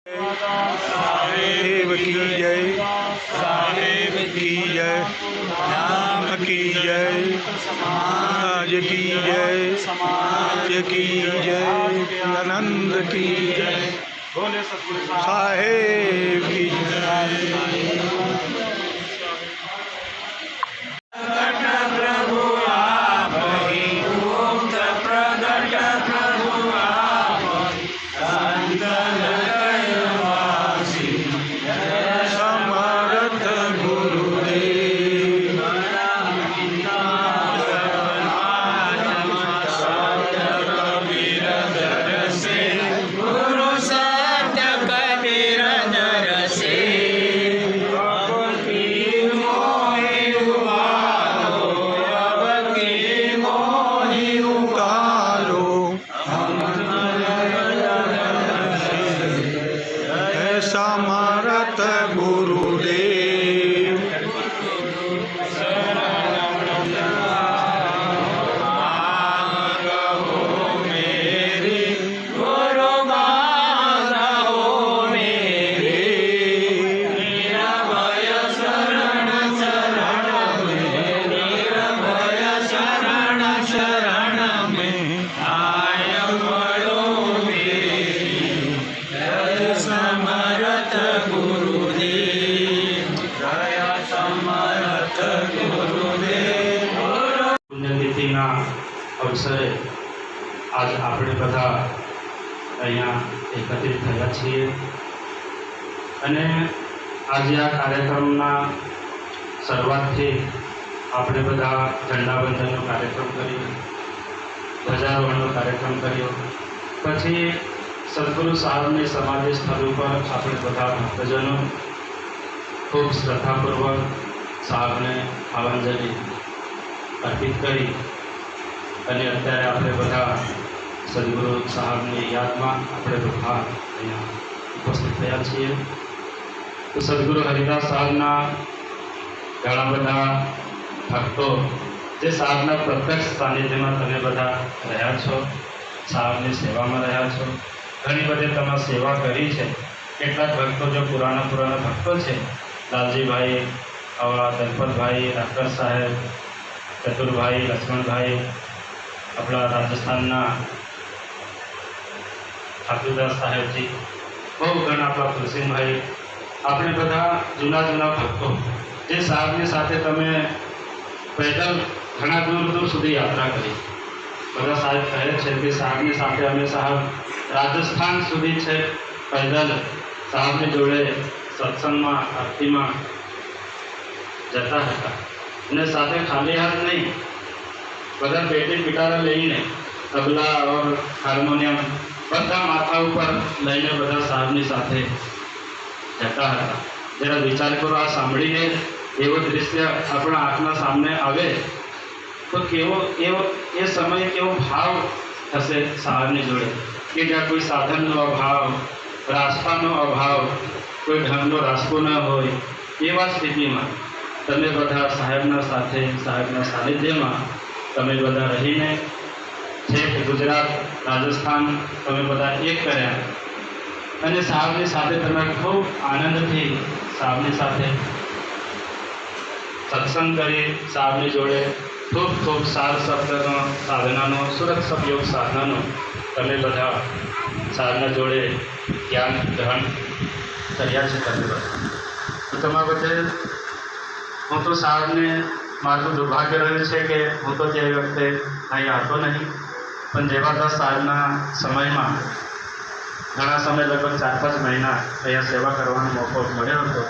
साहेब की जय, साहेब की जय, नाम की जय, समाज की जय, समाज की जय, आनंद की जय, साहेब की जय। प्रभु आप ही मुक्त प्रगट, प्रभु आप संतन कैवासी, समर्थ गुरुदेव, कबीर दर से, गुरु सत्य कबीर दर से, अब की मोहि उबारो, अब की मोहि उबारो, समर्थ गुरुदेव। मांग हो मेरी गुरु, मांग हो मेरी, निर्भय शरण शरण में, निर्भय शरण शरण में, आय पड़ो मेरी, जय समर्थ गुरुदेव, जय समर्थ गुरुदेव। પુણ્યતિથિના અવસરે આજ આપણે બધા અહીંયા એકત્રિત થયા છીએ અને આજે આ કાર્યક્રમના શરૂઆતથી આપણે બધા ઝંડાવંદનનો કાર્યક્રમ કર્યો, ધ્વજારોહણનો કાર્યક્રમ કર્યો, પછી સદગુરુ સાહેબની સમાધિ સ્થળ ઉપર આપણે બધા ભક્તજનો ખૂબ શ્રદ્ધાપૂર્વક સાહેબને ભાવાંજલિ અર્પિત કરી અને અત્યારે આપણે બધા સદગુરુ સાહેબની યાદમાં આપણે બધા અહીંયા ઉપસ્થિત થયા છીએ। તો સદગુરુ હરિદાસ સાહેબના ઘણા બધા ભક્તો જે સાહેબના પ્રત્યક્ષ સાનિધ્યમાં તમે બધા રહ્યા છો, સાહેબની સેવામાં રહ્યા છો, ઘણી બધી તમે સેવા કરી છે। કેટલાક ભક્તો જો પુરાણા ભક્તો છે, લાલજીભાઈ, આવા દલપતભાઈ, ડાક્ટર સાહેબ, ચતુરભાઈ, લક્ષ્મણભાઈ, આપણા રાજસ્થાનના ઠાકુરદાસ સાહેબજી, બહુ ઘણા આપણા કુલસિંહભાઈ, આપણે બધા જૂના ભક્તો જે સાહેબની સાથે તમે પેદલ ઘણા દૂર સુધી યાત્રા કરી। બધા સાહેબ કહે છે કે સાહેબની સાથે અમે સાહેબ રાજસ્થાન સુધી છે પેદલ સાહેબની જોડે સત્સંગમાં આરતીમાં જતા હતા અને સાથે ખાલી હાથ નહીં, બધા પેટી પિટારા લઈને તબલા और હાર્મોનિયમ બધા માથા ઉપર લઈને બધા સાહેબની સાથે જતા હતા। જરા વિચાર કરો, આ સાંભળીને એવો દૃશ્ય આપણા આંખના સામે આવે તો કેવો એ સમયે કેવો ભાવ થશે સાહેબની જોડે કે જ્યાં કોઈ સાધનનો અભાવ, રાસ્તાનો અભાવ, કોઈ ઢંગનો રાસ્તો ન હોય, એવા સ્થિતિમાં તમે બધા સાહેબના સાથે સાહેબના સાનિધ્યમાં તમે બધા રહીને છેક ગુજરાત, રાજસ્થાન તમે બધા એક કર્યા અને સાહેબની સાથે તમે ખૂબ આનંદથી સાહેબની સાથે સત્સંગ કરી, સાહેબની જોડે ખૂબ સાર શબ્દનો સાધનાનો, સુરક્ષક યોગ સાધનાનો તમે બધા સાહેબના જોડે જ્ઞાન ગ્રહણ કર્યા છે। તમે બધા તો તમારા બધે હું તો સાહેબને મારું દુર્ભાગ્ય રહ્યું છે કે હું તો તે વખતે અહીં આવતો નહીં, પણ દેવાદાસ સાહેબના સમયમાં ઘણા સમય લગભગ 4-5 મહિના અહીંયા સેવા કરવાનો મોકો મળ્યો હતો।